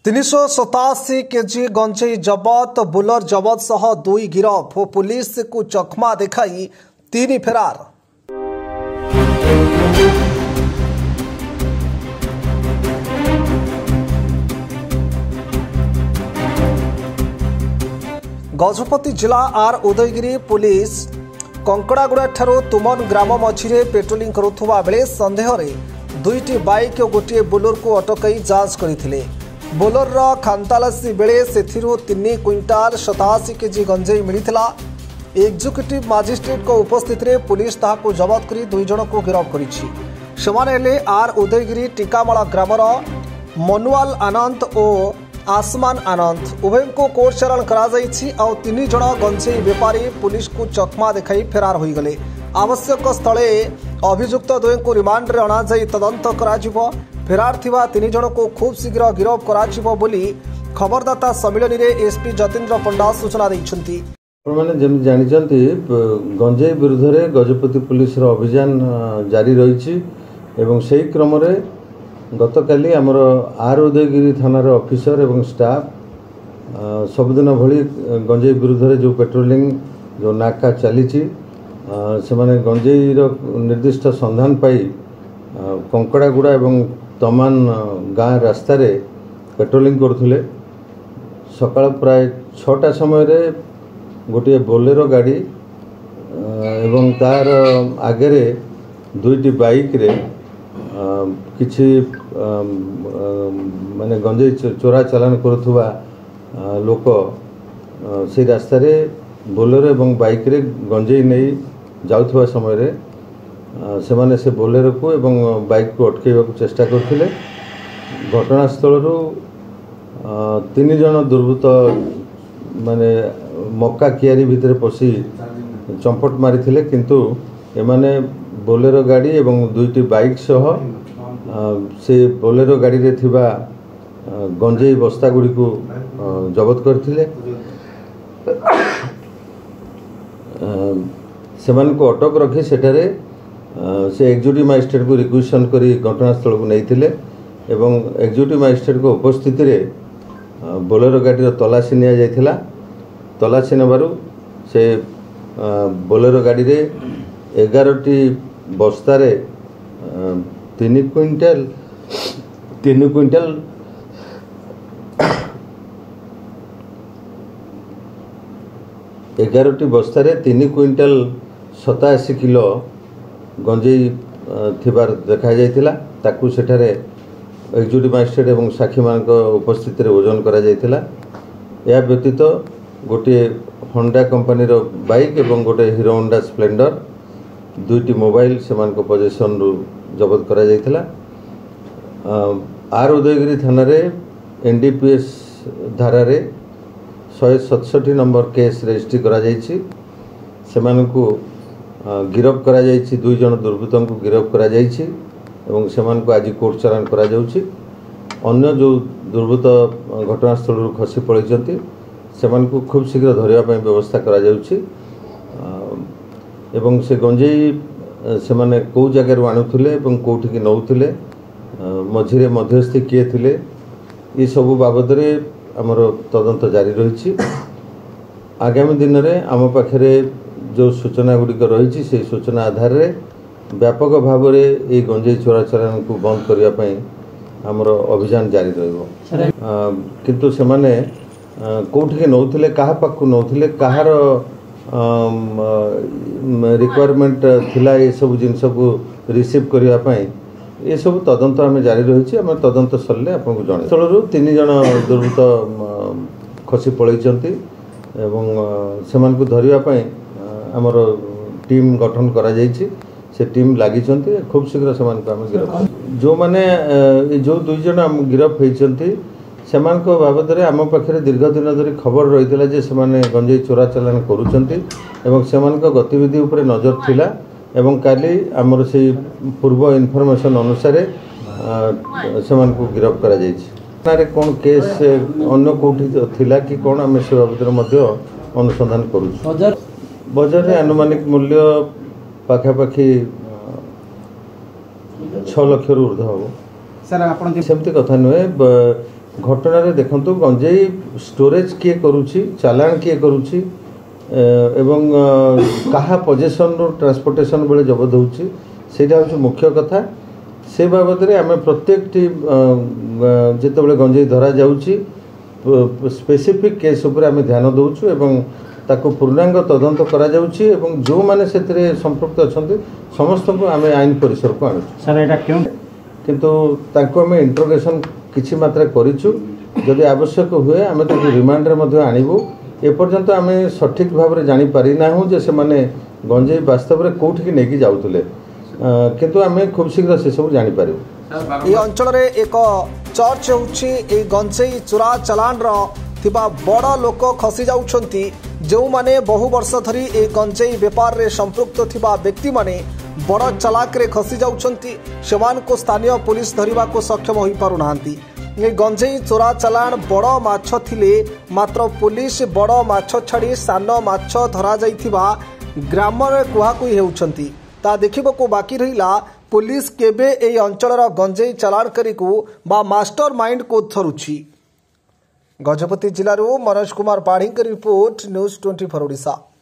387 KG गंजेई जबत Buhler जबत सह 2 गिरफ और police को चकमा देखाई 3 फेरार। गजपति जिला आर उदयगिरी पुलिस कंकड़ागुड़ा ठारू तुमन ग्राम मझिरे पेट्रोलिंग करुवा बेले संदेह रे 2टी बाइक और गोटे बोलेरो को अटकई जांच करथिले। बोलेरो खानतलासी बेले सेथिरु 3 क्विंटाल 87 केजी गंजेई मिलिथिला। एग्जीक्यूटिव मजिस्ट्रेट को उपस्थित रे पुलिस ताहाको जबत करी 2 जन को गिरफ्त करिछि। सेमाने हेले आर उदयगिरी टीकामाला ग्रामर मनुआल आनंद और आसमान आनंद उभय को कोर्ट चालाण करा जाइछि और 3 जन गंजेई व्यापारी पुलिस को चकमा देखाई फेरार हो गले। आवश्यक स्थले अभियुक्त 2 को रिमांड रे अणा जाई तदंत करा जिवो। फेरार थिबा 3 जन को खूब शीघ्र गिरफ्त करा जिवो बोली खबरदाता सम्मेलन रे एसपी जतेन्द्र पंडा सूचना दैछन्ति। माने जेम जानिचन्ति गंजेई विरुद्ध रे गजपति पुलिस रो अभियान जारी रहिछि एवं सेही क्रम रे गतकाली आमर आर उदयगिरी थानार ऑफिसर एवं स्टाफ सबुदिन भली गंजेई विरुद्ध रे जो पेट्रोलिंग जो नाका चली से माने गंजेई निर्दिष्ट संधान पाई कंकड़ागुड़ा एवं तमान गाँ रास्ता रे पेट्रोलिंग करुले। सकाळ प्राय 6टा समय रे गोटे बोलेरो गाड़ी एवं तार आगे रे 2टी बाइक रे किछि माने गंजेई चोरा चालान करुवा लोक से रास्ता रे बोलेरो एवं बाइक रे गंजेई नहीं जाउथवा समय रे सेमाने से बोलेरो को एवं बाइक को अटकेवा को चेष्टा करथिले। घटनास्थल रु 3 जन दुर्वृत्त माने मक्का कियारी भितर पसी चंपट मारिथिले किंतु एमाने बोलेरो गाड़ी एवं 2टी बाइक सह से बोलेरो गाड़ी रे थिबा गंजेई बस्ता गुडी को जब्त करथिले। सेमान को अटक रखी सेठारे से एक्जिक्यूटिव मजिस्ट्रेट को रिक्वेशन करी घटनास्थल को नहीं एवं एक्जिक्यूटिव मजिस्ट्रेट को उपस्थिति रे बोलेरो गाड़ी तलाशी निया जायथिला। तलाशी नेबारु से बोलेरो गाड़ी रे 11टी बस्ता रे 3 क्विंटाल 11टी बस्ता रे 3 क्विंटाल 87 किलो गंजेई थिबार देखा जायथिला। ताकू सेठारे एक्जिक्यूटिव मजिस्ट्रेट एवं साक्षी मान उपस्थिति रे ओजन करा जायथिला। या व्यतीत गोटे होंडा कंपनी रो बाइक एवं गोटे हीरो होंडा स्प्लेंडर 2टी मोबाइल सेमान को पोजीशन रु जब्त करा जायथिला। आर उदयगिरी थाना रे एनडीपीएस धारा रे 167 नंबर केस रजिस्ट्री करा जायछि। सेमान को गिरफ्त करा जायछि। 2 जन दुर्वृत्तों को गिरफ्त करा जायछि एवं सेमान को आज कोर्ट चालाण करा जाउछि। अन्य जो दुर्वृत्त घटनास्थल रु खसी पड़िचंती सेमान को खूब शीघ्र धरिया पय व्यवस्था करा जाउछि एवं से गंजेई से माने को जगह रु आनुथिले एवं कोठी की नउथिले मझिरे मध्यस्थी किए थिले ये सब बाबद रे हमर तदंत जारी रहिछि। आगामी दिन रे आम पाखरे जो सूचना गुड़िक रही से सूचना आधार रे व्यापक भाव रे ये गंजेई चोरा चालान को बंद करने पाई हमर अभियान जारी रहिबो। किंतु से माने कोठी के नउथिले काहा पाखु नउथिले काहार रिक्वायरमेंट थिला ये सब जिनस को रिसीव करने पाई ये सब तदंत आम जारी रही। आम तदंत सरले आपको जन स्थलू 3 जन दुर्वृत्त खसी पड़ैचंती एवं सेमान को धरिया पाई आमर टीम गठन करा जायछि। से टीम लागिचंती खूब शीघ्र सेमान को आम गिरफ्त जो माने जो 2 जन आम गिरफ्त होइचंती सेमान को बाबद रे आम पाखरे दीर्घ दिन धरी खबर रहितला जे सेमाने गंजेई चोरा चालान करूचंती एवं सेमान को गतिविधि उपरे नजर थिला एवं काली आमर से पूर्व इनफॉरमेशन अनुसार सेमान को गिरफ्त करा जायछि। थारे कोन केस अन्य कोठी थिला कि कोन आम से बाबद रे अनुसंधान करू। बजार रे अनुमानिक मूल्य पाखापाखि 6 लाख ऊर्ध्व हम सर। आप सेमती कथा नुहे घटन देखु गंजेई स्टोरेज किए करुच्ची चालाण किए करुच्ची एवं कहा पोजेसन ट्रांसपोर्टेशन बेले जबत होउची सेटा हूँ मुख्य कथा से बाबद में आम प्रत्येक जिते गंजेई धरा जाउची स्पेसिफिक केस उपर आम ध्यान दउछु एवं ताको पूर्णांग तदंत करा जाउची एवं जो माने सेतरे संपृक्त अछंती समस्त को आम आईन परिसर को आणु सर एटा क्यों किंतु ताको आम इंट्रोगेशन किछि मात्रा करिछु जदि आवश्यक हुए आम ताको रिमांड रे मध्ये आनिबु एपर्यंत आम सठिक भाव में जानी पारि नाहु जे से माने गंजेई वास्तव में कोठी की नेकी जाउतले किंतु आम खूब शीघ्र से सब जानी पारिबु। ये अंचल रे एक चर्च होउछि ए गंजेई चोरा चलाण रो थिबा बड़ लोक खसी जाउछंती जो माने बहु वर्ष धरी ए गंजेई व्यापार रे संपृक्त थिबा व्यक्ति माने बड़ चलाक रे खसी जाउछंती सेमान को स्थानीय पुलिस धरिबा को सक्षम होई पारु नांती। ये गंजेई चोरा चलाण बड़ माछ थिले मात्र पुलिस बड़ माछ छाड़ी सान माछ धरा जाइथिबा ग्राम रे कुहाकुई हेउछंती ता देखिबको बाकी रहिला पुलिस केबे ए अंचलर गंजेई चलाणकारी को बा मास्टर माइंड को धरुछि। गजपति जिल्लारू मनोज कुमार पाढ़ी रिपोर्ट न्यूज 24 ओडिशा।